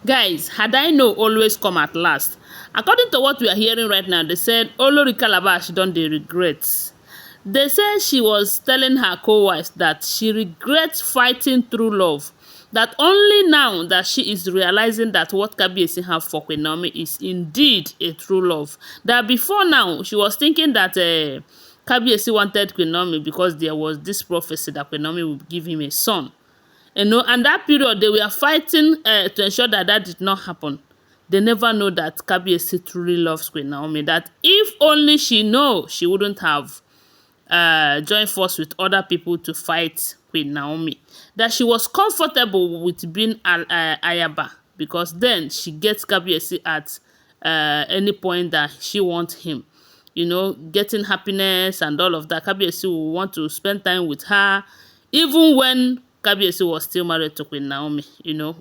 Guys, had I know always come at last. According to what we are hearing right now, they said Olori Calabash don't they regret. They said she was telling her co-wives that she regrets fighting through love. That only now that she is realizing that what Kabiyesi have for Queen Naomi is indeed a true love. That before now, she was thinking that Kabiyesi wanted Queen Naomi because there was this prophecy that Queen Naomi would give him a son. And that period, they were fighting to ensure that that did not happen. They never know that Kabiyesi truly loves Queen Naomi. That if only she know, she wouldn't have joined force with other people to fight Queen Naomi. That she was comfortable with being Ayaba because then she gets Kabiyesi at any point that she wants him. You know, getting happiness and all of that. Kabiyesi will want to spend time with her, even when Kabiyesi was still married to Queen Naomi, you know.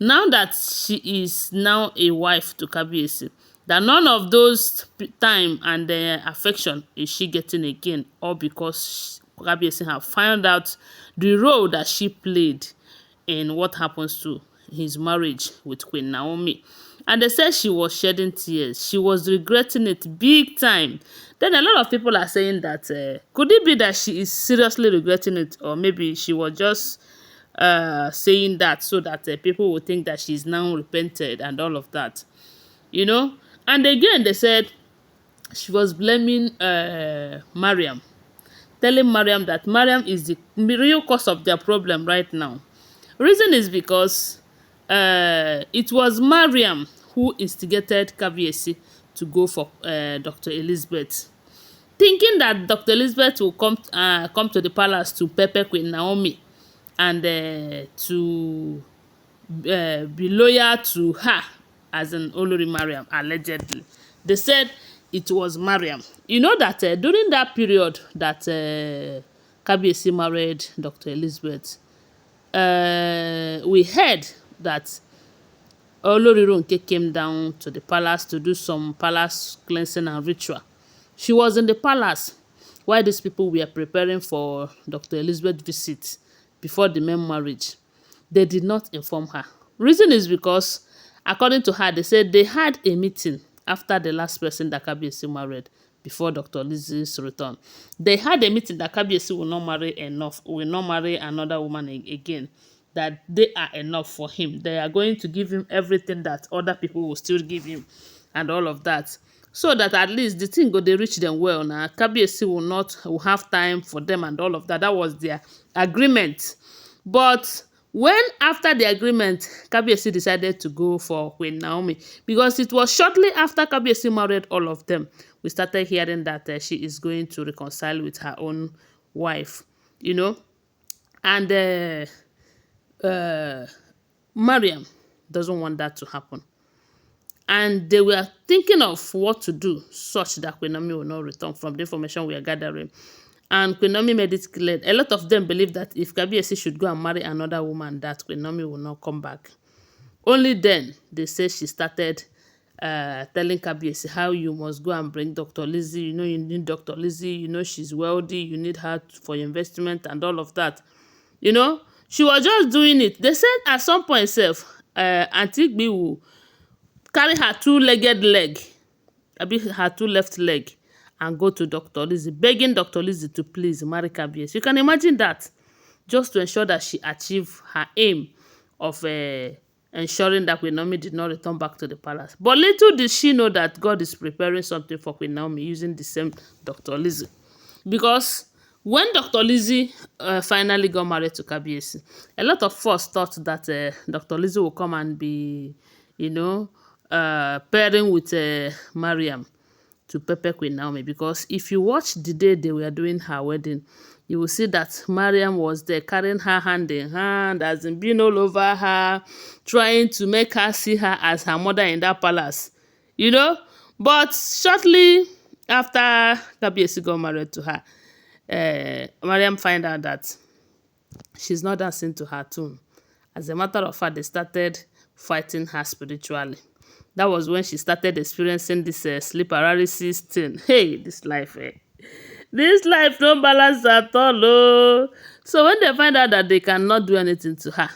Now that she is now a wife to Kabiyesi, that none of those time and affection is she getting again, all because Kabiyesi have found out the role that she played in what happens to his marriage with Queen Naomi. And they said she was shedding tears. She was regretting it big time. Then a lot of people are saying that could it be that she is seriously regretting it, or maybe she was just saying that so that people will think that she's now repented and all of that, you know. And again, they said she was blaming Mariam, telling Mariam that Mariam is the real cause of their problem right now. Reason is because it was Mariam who instigated Kabiyesi to go for Dr. Elizabeth, thinking that Dr. Elizabeth will come to the palace to pepper Queen Naomi and to be loyal to her as an Olori Mariam, allegedly. They said it was Mariam. You know that during that period that Kabiyesi married Dr. Elizabeth, we heard that Olori came down to the palace to do some palace cleansing and ritual. She was in the palace while these people were preparing for Dr. Elizabeth's visit before the main marriage. They did not inform her. Reason is because, according to her, they said they had a meeting after the last person that Kabiyesi married before Dr. Lizzie's return. They had a meeting that Kabiyesi will not marry another woman again, that they are enough for him. They are going to give him everything that other people will still give him and all of that. So that at least the thing go, they reach them well. Now, Kabiyesi will have time for them and all of that. That was their agreement. But when after the agreement, Kabiyesi decided to go for Queen Naomi, because it was shortly after Kabiyesi married all of them, we started hearing that she is going to reconcile with her own wife, you know. And Mariam doesn't want that to happen. And they were thinking of what to do such that Queen Naomi will not return, from the information we are gathering. And Queen Naomi made it clear. A lot of them believe that if Kabiyesi should go and marry another woman, that Queen Naomi will not come back. Only then, they say she started telling Kabiyesi how you must go and bring Dr. Lizzie. You know you need Dr. Lizzie. You know she's wealthy. You need her for your investment and all of that. You know, she was just doing it. They said at some point herself, Auntie Igbi will carry her two-legged leg, her two left leg, and go to Dr. Lizzie, begging Dr. Lizzie to please marry Kabiyesi. You can imagine that, just to ensure that she achieved her aim of ensuring that Queen Naomi did not return back to the palace. But little did she know that God is preparing something for Queen Naomi using the same Dr. Lizzie. Because when Dr. Lizzie finally got married to Kabiyesi, a lot of us thought that Dr. Lizzie will come and be, you know, pairing with Mariam to pepper Queen Naomi. Because if you watch the day they were doing her wedding, you will see that Mariam was there carrying her hand in hand, as in being all over her, trying to make her see her as her mother in that palace, you know. But shortly after Kabiyesi got married to her, Mariam find out that she's not dancing to her tune. As a matter of fact, they started fighting her spiritually. That was when she started experiencing this sleep paralysis thing. Hey, this life, this life no balance at all. Oh. So when they find out that they cannot do anything to her,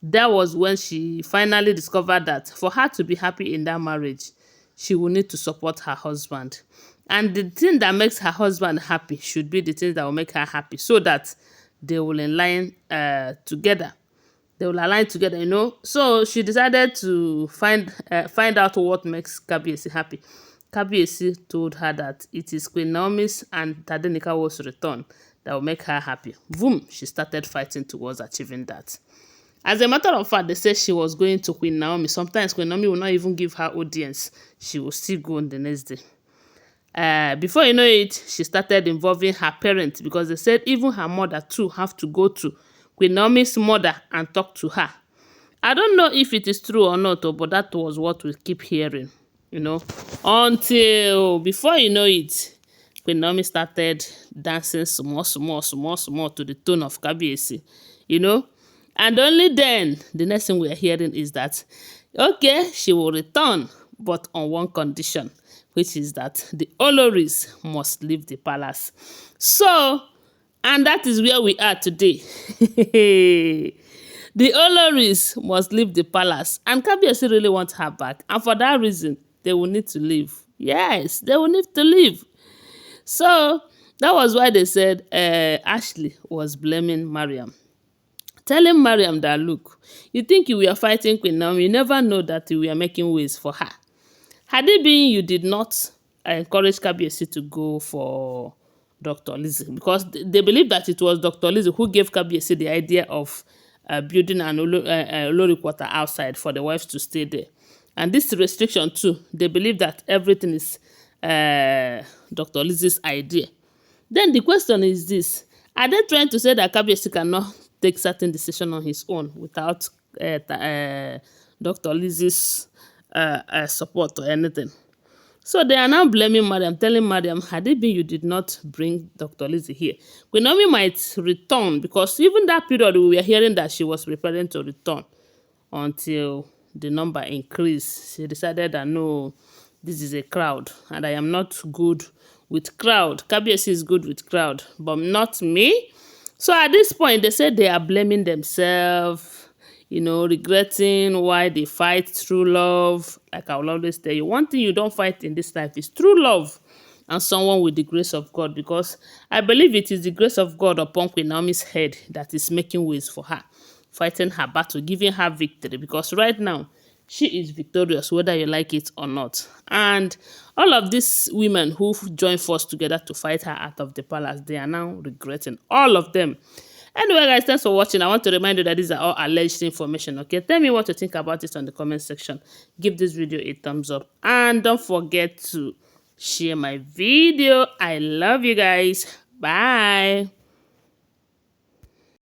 That was when she finally discovered that for her to be happy in that marriage, she will need to support her husband. And the thing that makes her husband happy should be the thing that will make her happy, so that they will align together. They will align together, you know. So she decided to find out what makes Kabiyesi happy. Kabiyesi told her that it is Queen Naomi's and Tadenikawo's return that will make her happy. Boom, she started fighting towards achieving that. As a matter of fact, they said she was going to Queen Naomi. Sometimes Queen Naomi will not even give her audience. She will still go on the next day. Before you know it, she started involving her parents, because they said even her mother too have to go to Queen Naomi's mother and talk to her. I don't know if it is true or not, but that was what we keep hearing, you know, until before you know it, Queen Naomi started dancing small, small, small, small to the tone of Kabiyesi, you know. And only then, the next thing we are hearing is that, okay, she will return, but on one condition, which is that the Olories must leave the palace. So, and that is where we are today. The Olories must leave the palace, and Kabiyesi really wants her back. And for that reason, they will need to leave. Yes, they will need to leave. So, that was why they said Ashley was blaming Mariam, telling Mariam that, look, you think you were fighting Queen Naomi, you never know that you were making ways for her. Had it been you did not encourage Kabiyesi to go for Dr. Lizzie, because they believe that it was Dr. Lizzie who gave Kabiyesi the idea of building an olori quarter outside for the wives to stay there. And this restriction too, they believe that everything is Dr. Lizzie's idea. Then the question is this: are they trying to say that Kabiyesi cannot take certain decision on his own without Dr. Lizzie's support or anything? So they are now blaming Mariam, telling Mariam, had it been you did not bring Dr. Lizzie here, Queen Naomi might return, because even that period we were hearing that she was preparing to return until the number increased. She decided that no, this is a crowd and I am not good with crowd. Kabiyesi is good with crowd, but not me. So at this point, they said they are blaming themselves, you know, regretting why they fight true love. Like I will always tell you, one thing you don't fight in this life is true love and someone with the grace of God, because I believe it is the grace of God upon Queen Naomi's head that is making ways for her, fighting her battle, giving her victory, because right now, she is victorious, whether you like it or not. And all of these women who joined force together to fight her out of the palace, they are now regretting. All of them. Anyway, guys, thanks for watching. I want to remind you that these are all alleged information, okay? Tell me what you think about it on the comment section. Give this video a thumbs up. And don't forget to share my video. I love you guys. Bye.